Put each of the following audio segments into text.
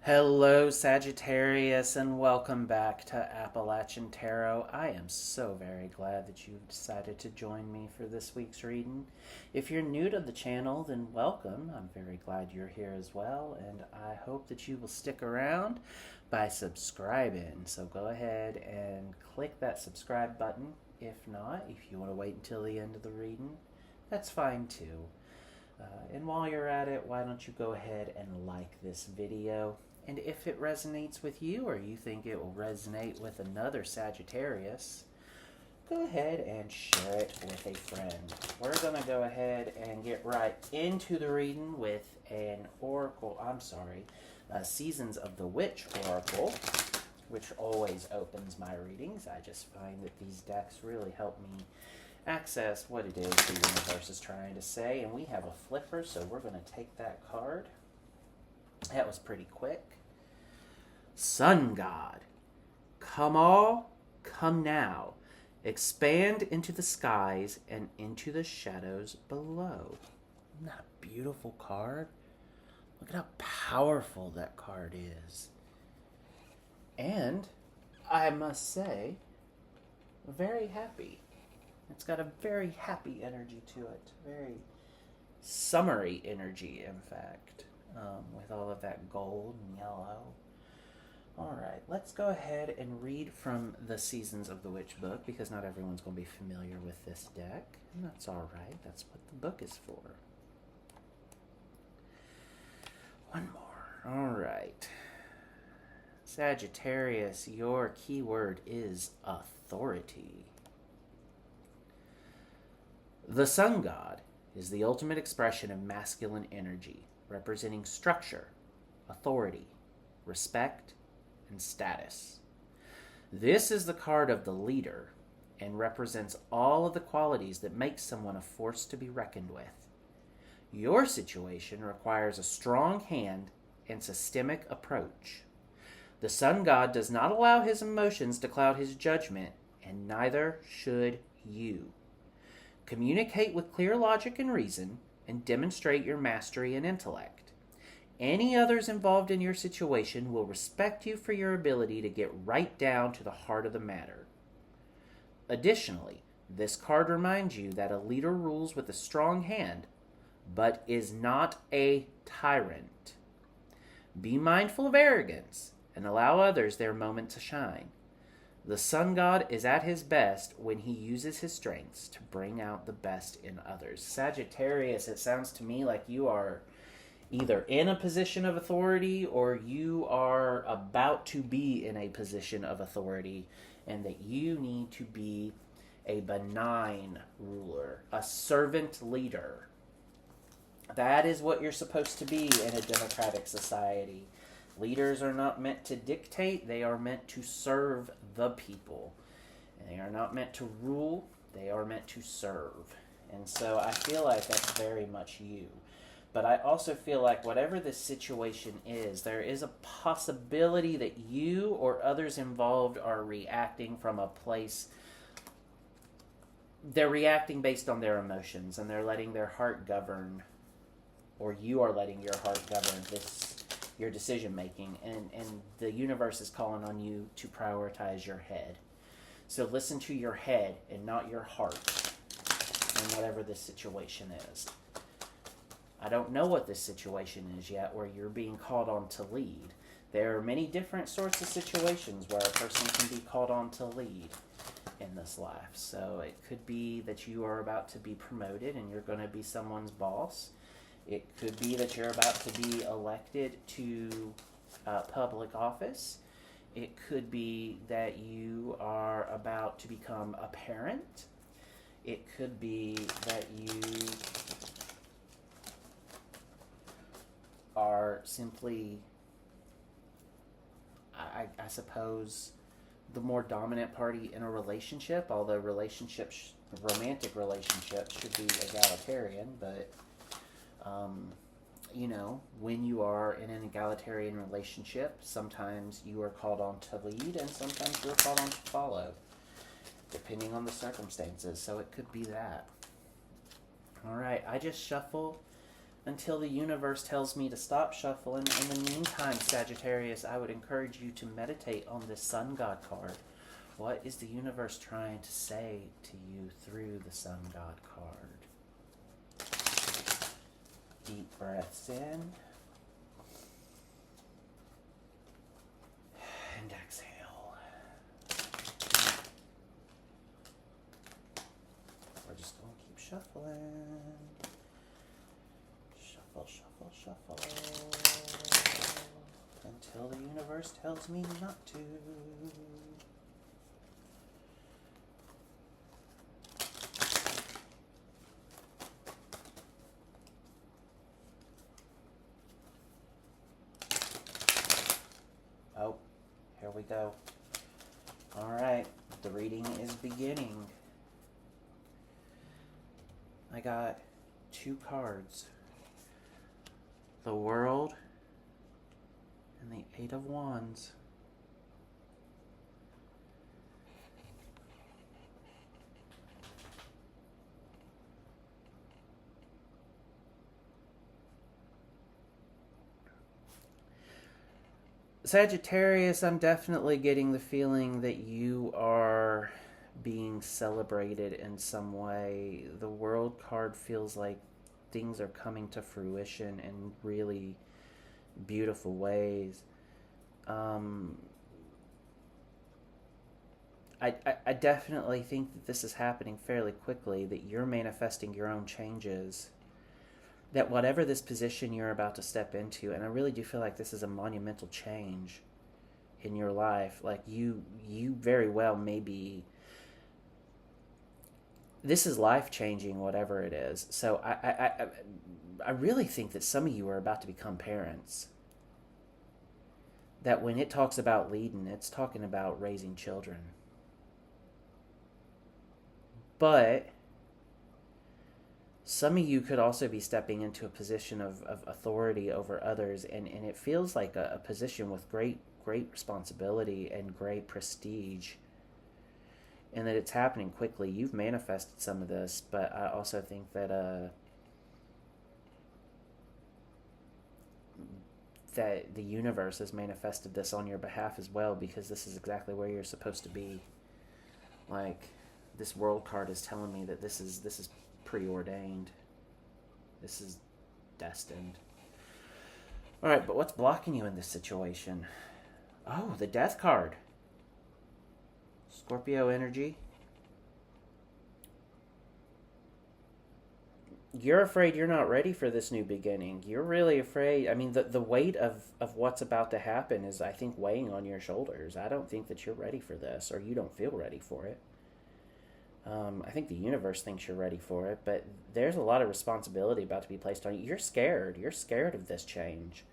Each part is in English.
Hello, Sagittarius, and welcome back to Appalachian Tarot. I am so very glad that you've decided to join me for this week's reading. If you're new to the channel, then welcome. I'm very glad you're here as well, and I hope that you will stick around by subscribing. So go ahead and click that subscribe button. If not, if you want to wait until the end of the reading, that's fine too. And while you're at it, why don't you go ahead and like this video? And if it resonates with you, or you think it will resonate with another Sagittarius, go ahead and share it with a friend. We're going to go ahead and get right into the reading with Seasons of the Witch Oracle, which always opens my readings. I just find that these decks really help me access what it is the universe is trying to say. And we have a flipper, so we're going to take that card. That was pretty quick. Sun God, come all, come now. Expand into the skies and into the shadows below. Isn't that a beautiful card? Look at how powerful that card is. And I must say, very happy. It's got a very happy energy to it. Very summery energy, in fact, with all of that gold and yellow. All right, let's go ahead and read from the Seasons of the Witch book, because not everyone's going to be familiar with this deck, and that's all right. That's what the book is for. One more. All right. Sagittarius, your keyword is authority. The Sun God is the ultimate expression of masculine energy, representing structure, authority, respect, and status. This is the card of the leader and represents all of the qualities that make someone a force to be reckoned with. Your situation requires a strong hand and systemic approach. The Sun God does not allow his emotions to cloud his judgment, and neither should you. Communicate with clear logic and reason, and demonstrate your mastery and intellect. Any others involved in your situation will respect you for your ability to get right down to the heart of the matter. Additionally, this card reminds you that a leader rules with a strong hand, but is not a tyrant. Be mindful of arrogance and allow others their moment to shine. The Sun God is at his best when he uses his strengths to bring out the best in others. Sagittarius, it sounds to me like you are either in a position of authority or you are about to be in a position of authority, and that you need to be a benign ruler, a servant leader. That is what you're supposed to be in a democratic society. Leaders are not meant to dictate, they are meant to serve the people. And they are not meant to rule, they are meant to serve. And so I feel like that's very much you. But I also feel like whatever this situation is, there is a possibility that you or others involved are reacting from a place. They're reacting based on their emotions, and they're letting their heart govern, or you are letting your heart govern your decision making, and the universe is calling on you to prioritize your head. So listen to your head and not your heart in whatever this situation is. I don't know what this situation is yet where you're being called on to lead. There are many different sorts of situations where a person can be called on to lead in this life. So it could be that you are about to be promoted and you're going to be someone's boss. It could be that you're about to be elected to public office. It could be that you are about to become a parent. It could be that you are simply, I suppose, the more dominant party in a relationship, although romantic relationships should be egalitarian, but when you are in an egalitarian relationship, sometimes you are called on to lead and sometimes you're called on to follow, depending on the circumstances. So it could be that. All right, I just shuffle until the universe tells me to stop shuffling. In the meantime, Sagittarius, I would encourage you to meditate on this Sun God card. What is the universe trying to say to you through the Sun God card? Deep breaths in. And exhale. We're just going to keep shuffling. Shuffle, shuffle, shuffle. Until the universe tells me not to. Oh, here we go. All right, the reading is beginning. I got 2 cards. The World and the 8 of Wands. Sagittarius, I'm definitely getting the feeling that you are being celebrated in some way. The World card feels like things are coming to fruition in really beautiful ways. I definitely think that this is happening fairly quickly, that you're manifesting your own changes, that whatever this position you're about to step into, and I really do feel like this is a monumental change in your life, like you very well may be, this is life-changing, whatever it is. So I really think that some of you are about to become parents. That when it talks about leading, it's talking about raising children. But some of you could also be stepping into a position of authority over others, and it feels like a position with great responsibility and great prestige. And that it's happening quickly. You've manifested some of this, but I also think that that the universe has manifested this on your behalf as well, because this is exactly where you're supposed to be. Like, this World card is telling me that this is preordained. This is destined. All right, but what's blocking you in this situation? Oh, the Death card. Scorpio energy. You're afraid you're not ready for this new beginning. You're really afraid. I mean, the weight of what's about to happen is, I think, weighing on your shoulders. I don't think that you're ready for this, or you don't feel ready for it. I think the universe thinks you're ready for it, but there's a lot of responsibility about to be placed on you. You're scared. You're scared of this change.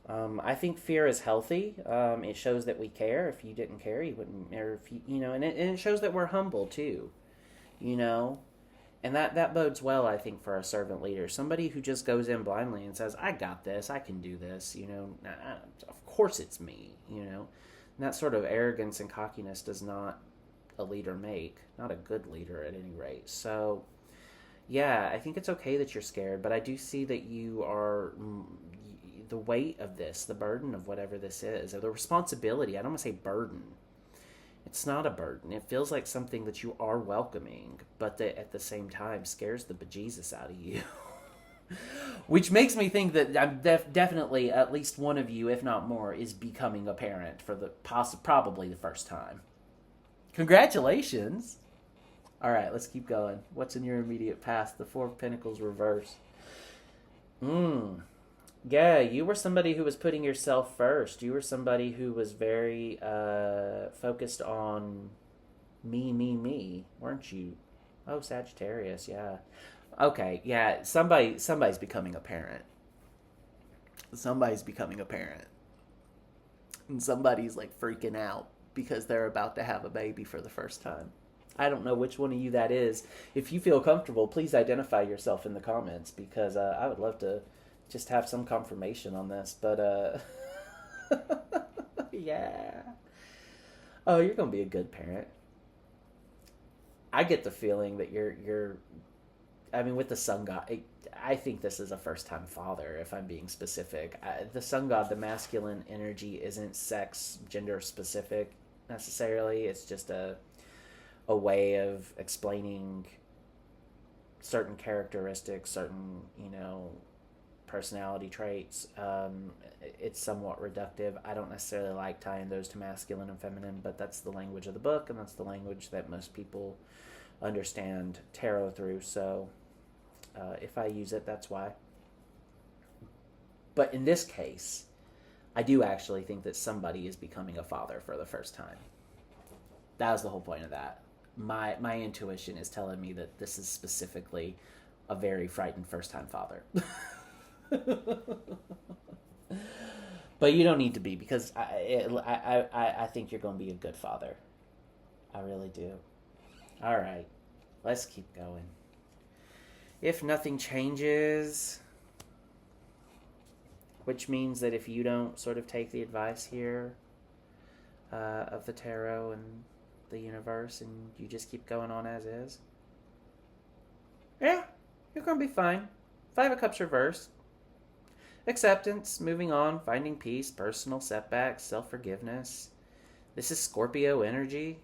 I think fear is healthy. It shows that we care. If you didn't care, you wouldn't. Or if you know, and it shows that we're humble too. You know, and that bodes well, I think, for a servant leader. Somebody who just goes in blindly and says, "I got this. I can do this." You know, of course it's me. You know, and that sort of arrogance and cockiness does not a leader make. Not a good leader, at any rate. So, yeah, I think it's okay that you're scared, but I do see that you are. The weight of this, the burden of whatever this is, or the responsibility. I don't want to say burden. It's not a burden. It feels like something that you are welcoming, but that at the same time scares the bejesus out of you. Which makes me think that I'm definitely, at least one of you, if not more, is becoming a parent for the probably the first time. Congratulations! All right, let's keep going. What's in your immediate past? The Four of Pentacles reverse. Yeah, you were somebody who was putting yourself first. You were somebody who was very focused on me, weren't you? Oh, Sagittarius, yeah. Okay, yeah, somebody's becoming a parent. Somebody's becoming a parent. And somebody's like freaking out because they're about to have a baby for the first time. I don't know which one of you that is. If you feel comfortable, please identify yourself in the comments, because I would love to just have some confirmation on this, but yeah. Oh, you're gonna be a good parent. I get the feeling that you're I mean, with the sun god, I think this is a first-time father, if I'm being specific. The sun god, the masculine energy, isn't sex, gender specific necessarily. It's just a way of explaining certain characteristics, certain, personality traits. It's somewhat reductive. I don't necessarily like tying those to masculine and feminine, but that's the language of the book, and that's the language that most people understand tarot through. So if I use it, that's why. But in this case, I do actually think that somebody is becoming a father for the first time. That was the whole point of that. My intuition is telling me that this is specifically a very frightened first-time father. But you don't need to be, because I think you're going to be a good father. I really do. All right, let's keep going. If nothing changes, which means that if you don't sort of take the advice here of the tarot and the universe, and you just keep going on as is, yeah, you're going to be fine. Five of Cups reversed. Acceptance, moving on, finding peace, personal setbacks, self-forgiveness. This is Scorpio energy.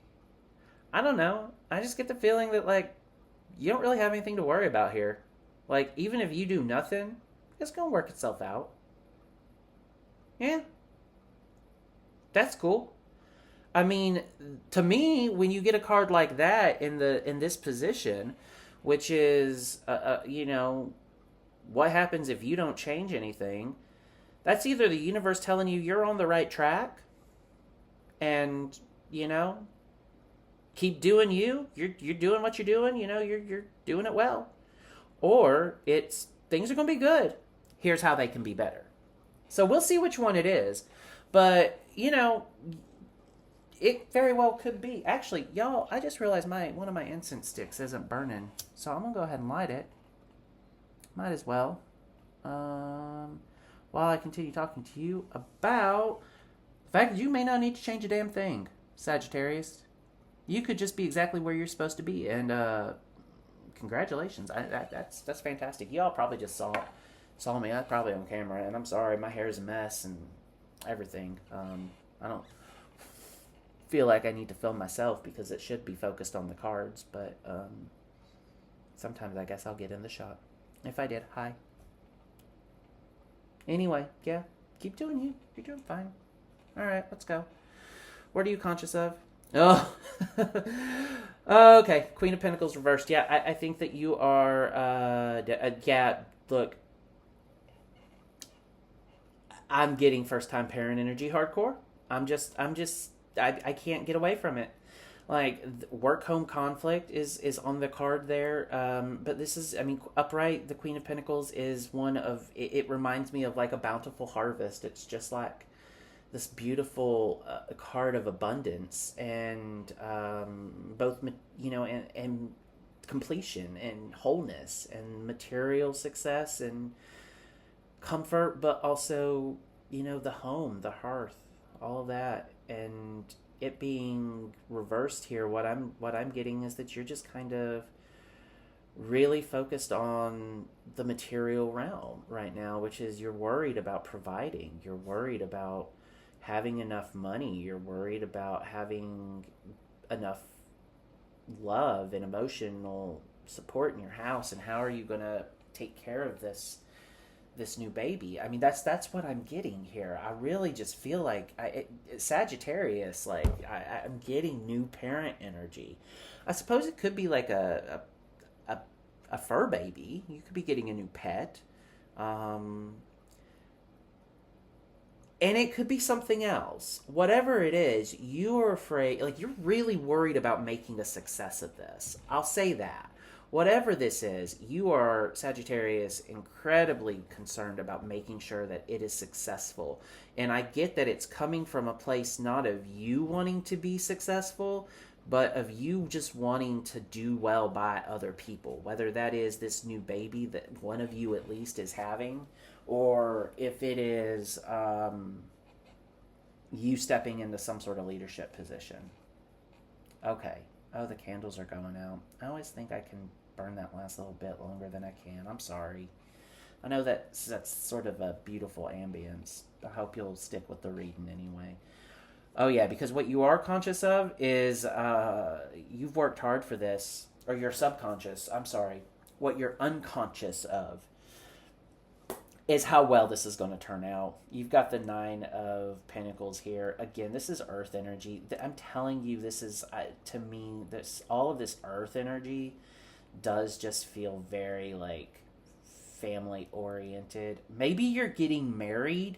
I don't know. I just get the feeling that, like, you don't really have anything to worry about here. Like, even if you do nothing, it's going to work itself out. Yeah. That's cool. I mean, to me, when you get a card like that in this position, which is, what happens if you don't change anything, that's either the universe telling you you're on the right track and, keep doing you. You're doing what you're doing. You're doing it well. Or it's things are going to be good. Here's how they can be better. So we'll see which one it is. But, it very well could be. Actually, y'all, I just realized one of my incense sticks isn't burning. So I'm going to go ahead and light it. Might as well. While I continue talking to you about the fact that you may not need to change a damn thing, Sagittarius. You could just be exactly where you're supposed to be, and congratulations. That's fantastic. Y'all probably just saw me. I'm probably on camera, and I'm sorry, my hair is a mess and everything. I don't feel like I need to film myself because it should be focused on the cards, but sometimes I guess I'll get in the shot. If I did, hi. Anyway, yeah, keep doing you. You're doing fine. All right, let's go. What are you conscious of? Oh, okay. Queen of Pentacles reversed. Yeah, I think that you are. Yeah, look, I'm getting first-time parent energy hardcore. I can't get away from it. Like, work-home conflict is on the card there. But this is, upright, the Queen of Pentacles is one of, it reminds me of like a bountiful harvest. It's just like this beautiful card of abundance and both, and completion and wholeness and material success and comfort, but also, the home, the hearth, all of that. And it being reversed here, what I'm getting is that you're just kind of really focused on the material realm right now, which is you're worried about providing, you're worried about having enough money, you're worried about having enough love and emotional support in your house, and how are you going to take care of this new baby. That's what I'm getting here. I really just feel like Sagittarius, like I'm getting new parent energy. I suppose it could be like a fur baby. You could be getting a new pet. And it could be something else. Whatever it is, you are afraid, like you're really worried about making a success of this. I'll say that. Whatever this is, you are, Sagittarius, incredibly concerned about making sure that it is successful. And I get that it's coming from a place not of you wanting to be successful, but of you just wanting to do well by other people. Whether that is this new baby that one of you at least is having, or if it is you stepping into some sort of leadership position. Okay. Oh, the candles are going out. I always think I can burn that last little bit longer than I can. I'm sorry. I know that's sort of a beautiful ambience. I hope you'll stick with the reading anyway. Oh yeah, because what you are conscious of is you've worked hard for this, or you're subconscious. I'm sorry. What you're unconscious of is how well this is going to turn out. You've got the Nine of Pentacles here. Again, this is Earth energy. I'm telling you, this is to me, this all of this Earth energy does just feel very like family oriented. Maybe you're getting married.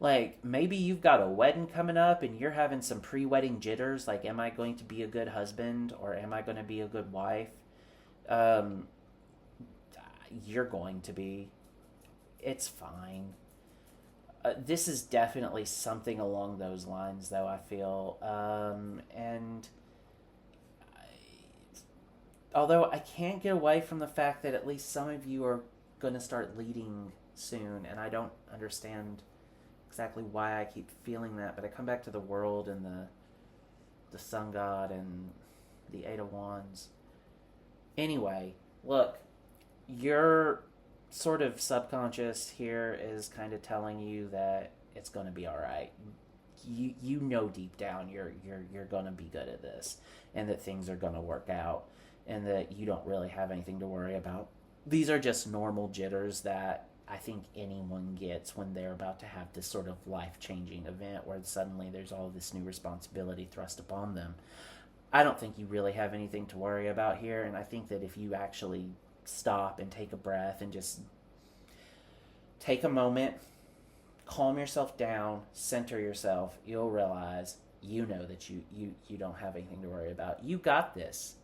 Like, maybe you've got a wedding coming up and you're having some pre-wedding jitters. Like, am I going to be a good husband or am I going to be a good wife? You're going to be. It's fine. This is definitely something along those lines, though, I feel. And although I can't get away from the fact that at least some of you are going to start leading soon, and I don't understand exactly why I keep feeling that, but I come back to the world and the sun god and the Eight of Wands. Anyway, look, your sort of subconscious here is kind of telling you that it's going to be all right. You know deep down you're going to be good at this, and that things are going to work out, and that you don't really have anything to worry about. These are just normal jitters that I think anyone gets when they're about to have this sort of life-changing event where suddenly there's all this new responsibility thrust upon them. I don't think you really have anything to worry about here, and I think that if you actually stop and take a breath and just take a moment, calm yourself down, center yourself, you'll realize you know that you don't have anything to worry about. You got this,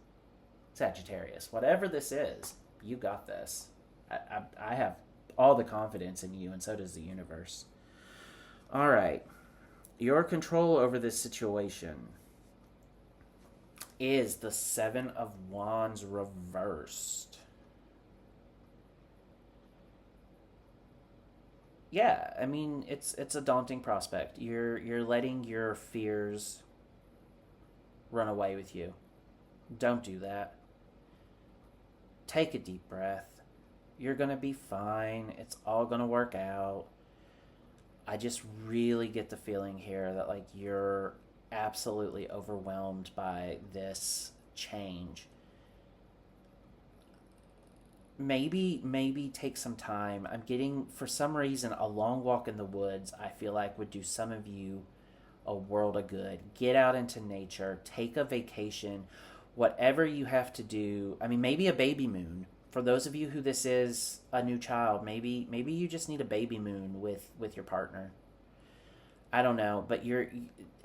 Sagittarius. Whatever this is, you got this. I have all the confidence in you, and so does the universe. All right. Your control over this situation is the Seven of Wands reversed. Yeah, I mean, it's a daunting prospect. You're letting your fears run away with you. Don't do that. Take a deep breath. You're going to be fine. It's all going to work out. I just really get the feeling here that like you're absolutely overwhelmed by this change. Maybe take some time. I'm getting, for some reason, a long walk in the woods, I feel like would do some of you a world of good. Get out into nature. Take a vacation. Whatever you have to do. I mean, maybe a baby moon. For those of you who this is a new child, maybe you just need a baby moon with your partner. I don't know, but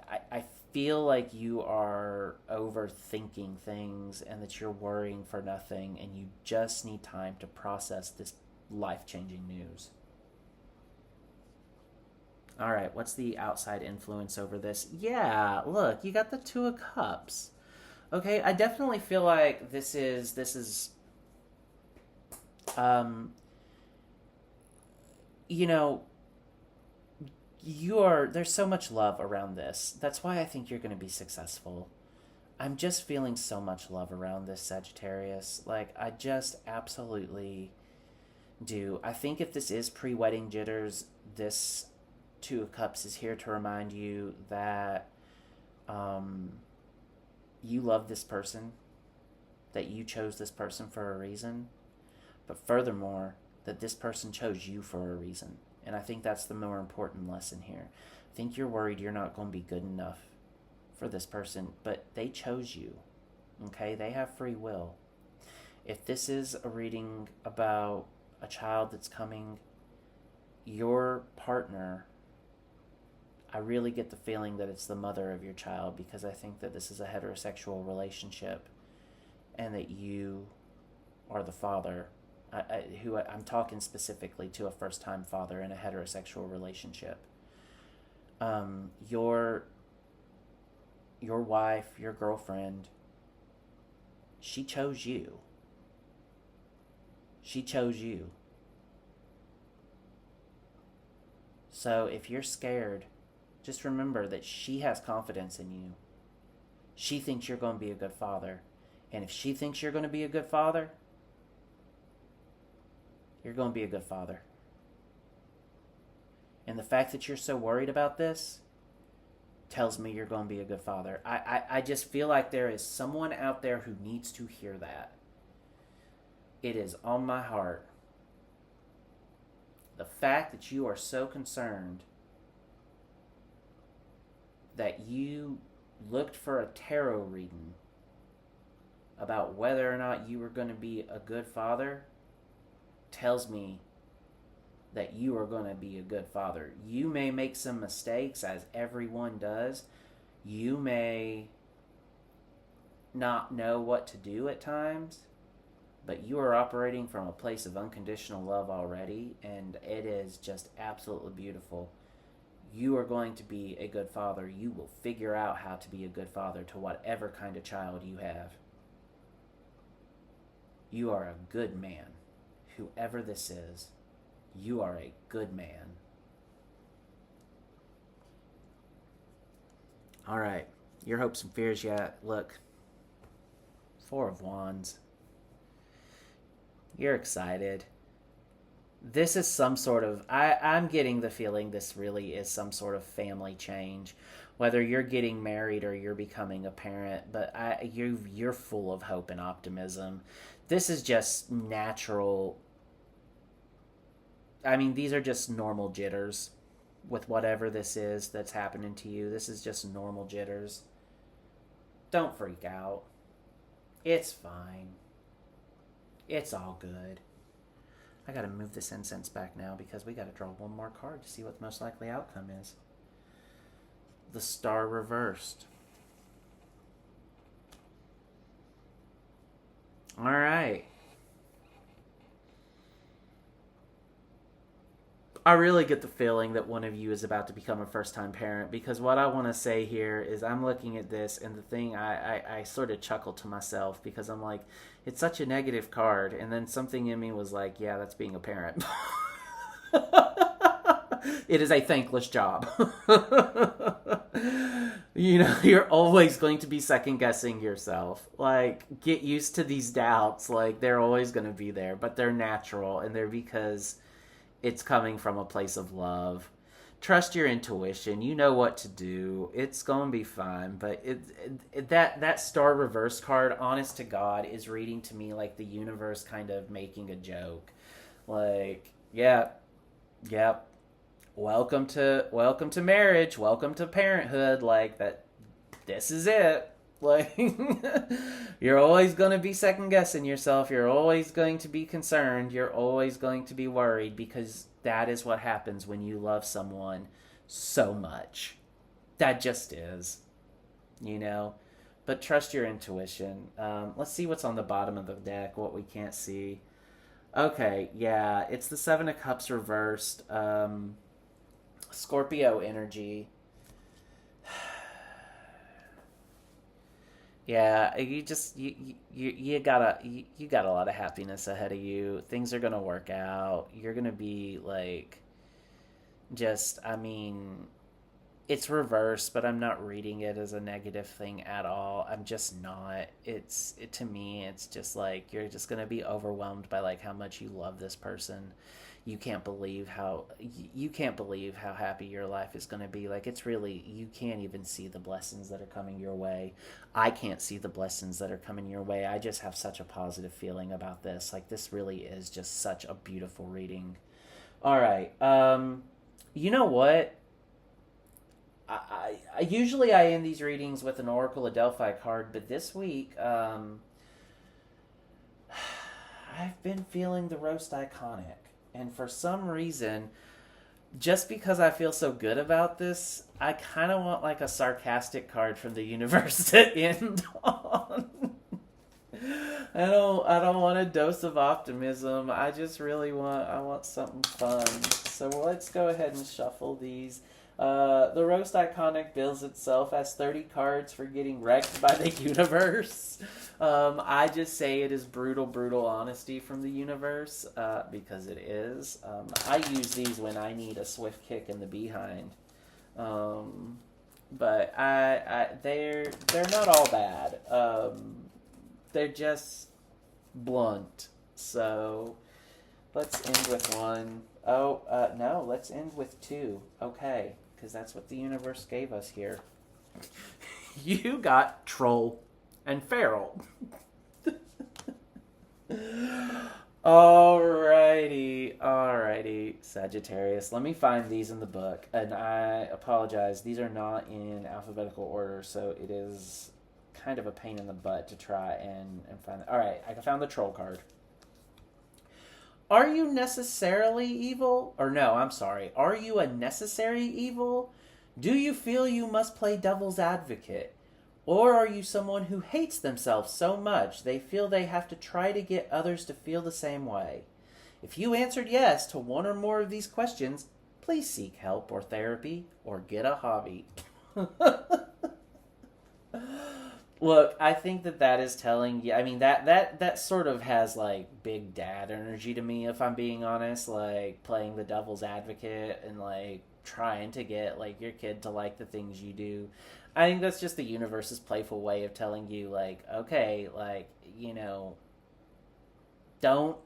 I feel like you are overthinking things and that you're worrying for nothing, and you just need time to process this life-changing news. All right, what's the outside influence over this? Yeah, look, you got the Two of Cups. Okay, I definitely feel like this is you know, there's so much love around this. That's why I think you're going to be successful. I'm just feeling so much love around this, Sagittarius. Like, I just absolutely do. I think if this is pre-wedding jitters, this Two of Cups is here to remind you that you love this person, that you chose this person for a reason, but furthermore, that this person chose you for a reason. And I think that's the more important lesson here. I think you're worried you're not going to be good enough for this person, but they chose you. Okay? They have free will. If this is a reading about a child that's coming, your partner, I really get the feeling that it's the mother of your child, because I think that this is a heterosexual relationship and that you are the father. I'm talking specifically to a first-time father in a heterosexual relationship. Your wife, your girlfriend, she chose you. She chose you. So if you're scared, just remember that she has confidence in you. She thinks you're going to be a good father. And if she thinks you're going to be a good father, you're going to be a good father. And the fact that you're so worried about this tells me you're going to be a good father. I just feel like there is someone out there who needs to hear that. It is on my heart. The fact that you are so concerned that you looked for a tarot reading about whether or not you were going to be a good father tells me that you are going to be a good father. You may make some mistakes, as everyone does. You may not know what to do at times, but you are operating from a place of unconditional love already, and it is just absolutely beautiful. You are going to be a good father. You will figure out how to be a good father to whatever kind of child you have. You are a good man. Whoever this is, you are a good man. All right. Your hopes and fears yet. Look. 4 of Wands. You're excited. This is some sort of... I'm getting the feeling this really is some sort of family change. Whether you're getting married or you're becoming a parent. But you're full of hope and optimism. This is just natural... I mean, these are just normal jitters with whatever this is that's happening to you. This is just normal jitters. Don't freak out. It's fine. It's all good. I gotta move this incense back now because we gotta draw one more card to see what the most likely outcome is. The Star reversed. All right. I really get the feeling that one of you is about to become a first-time parent, because what I want to say here is I'm looking at this, and the thing I sort of chuckle to myself because I'm like, it's such a negative card, and then something in me was like, yeah, that's being a parent. It is a thankless job. You know, you're always going to be second-guessing yourself. Like, get used to these doubts. Like, they're always going to be there, but they're natural, and they're because... it's coming from a place of love. Trust your intuition. You know what to do. It's going to be fine. But that Star Reverse card, honest to God, is reading to me like the universe kind of making a joke. Like, yeah, welcome to marriage. Welcome to parenthood. Like, this is it. Like, you're always going to be second-guessing yourself. You're always going to be concerned. You're always going to be worried, because that is what happens when you love someone so much. That just is, you know? But trust your intuition. Let's see what's on the bottom of the deck, what we can't see. Okay, yeah, it's the 7 of Cups reversed. Scorpio energy. Yeah, you got a lot of happiness ahead of you. Things are gonna work out. You're gonna be like, I mean, it's reversed, but I'm not reading it as a negative thing at all. I'm just not. To me, it's just like you're just gonna be overwhelmed by like how much you love this person. You can't believe how happy your life is going to be. Like, it's really, you can't even see the blessings that are coming your way. I can't see the blessings that are coming your way. I just have such a positive feeling about this. Like, this really is just such a beautiful reading. All right. You know what? I usually I end these readings with an Oracle of Delphi card, but this week, I've been feeling the Roast Iconic. And for some reason, just because I feel so good about this, I kind of want like a sarcastic card from the universe to end on. I don't want a dose of optimism. I just really want something fun. So let's go ahead and shuffle these. The Roast Iconic bills itself as 30 cards for getting wrecked by the universe. I just say it is brutal honesty from the universe, because it is. I use these when I need a swift kick in the behind. But they're not all bad. They're just blunt. So let's end with one. Oh, no, let's end with two. Okay, because that's what the universe gave us here. You got troll and feral. Alrighty, Sagittarius. Let me find these in the book. And I apologize, these are not in alphabetical order, so it is kind of a pain in the butt to try and find them. Alright, I found the troll card. Are you necessarily evil? Or no, I'm sorry. Are you a necessary evil? Do you feel you must play devil's advocate? Or are you someone who hates themselves so much they feel they have to try to get others to feel the same way? If you answered yes to one or more of these questions, please seek help or therapy or get a hobby. Look, I think that is telling you, I mean, that sort of has, like, big dad energy to me, if I'm being honest, like, playing the devil's advocate and, like, trying to get, like, your kid to like the things you do. I think that's just the universe's playful way of telling you, like, okay, like, you know, don't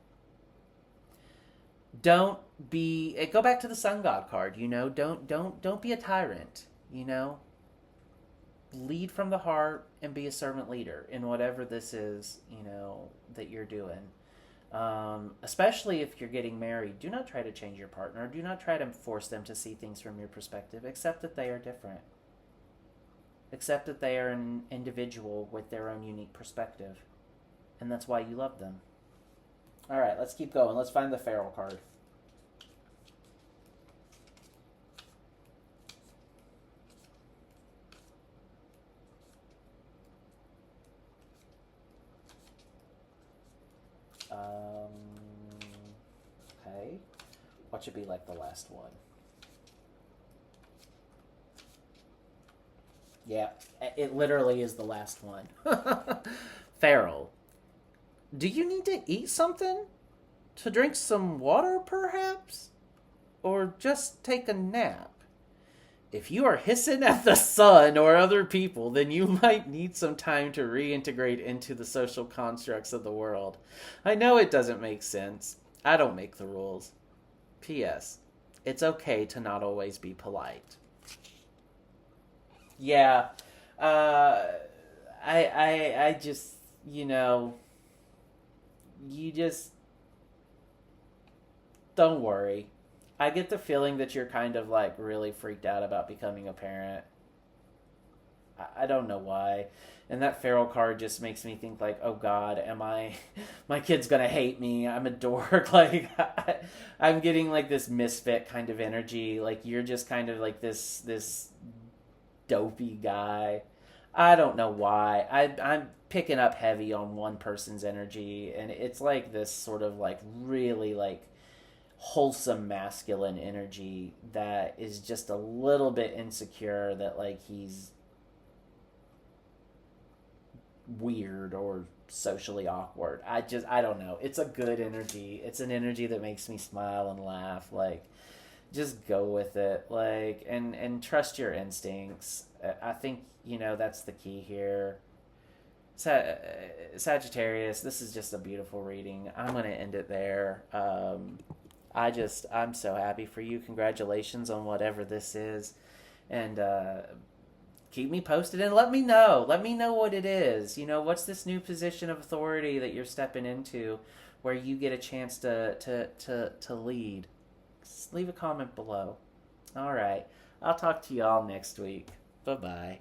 be, go back to the sun god card, you know, don't be a tyrant, you know, lead from the heart and be a servant leader in whatever this is, you know, that you're doing. Especially if you're getting married, do not try to change your partner. Do not try to force them to see things from your perspective. Accept that they are different. Accept that they are an individual with their own unique perspective. And that's why you love them. Alright, let's keep going. Let's find the feral card. Okay. What should be like the last one? Yeah, it literally is the last one. Feral. Do you need to eat something? To drink some water, perhaps? Or just take a nap? If you are hissing at the sun or other people, then you might need some time to reintegrate into the social constructs of the world. I know it doesn't make sense. I don't make the rules. P.S. It's okay to not always be polite. Yeah. I just, you know, you just don't worry. I get the feeling that you're kind of like really freaked out about becoming a parent. I don't know why. And that feral card just makes me think like, oh God, my kid's gonna hate me. I'm a dork. Like, I'm getting like this misfit kind of energy. Like you're just kind of like this dopey guy. I don't know why. I'm picking up heavy on one person's energy, and it's like this sort of like really like wholesome masculine energy that is just a little bit insecure that like he's weird or socially awkward. I don't know. It's a good energy. It's an energy that makes me smile and laugh. Like, just go with it. Like, and trust your instincts. I think, you know, that's the key here. Sagittarius, this is just a beautiful reading. I'm going to end it there. I'm so happy for you. Congratulations on whatever this is. And keep me posted and let me know. Let me know what it is. You know, what's this new position of authority that you're stepping into where you get a chance to lead? Just leave a comment below. All right. I'll talk to you all next week. Bye-bye.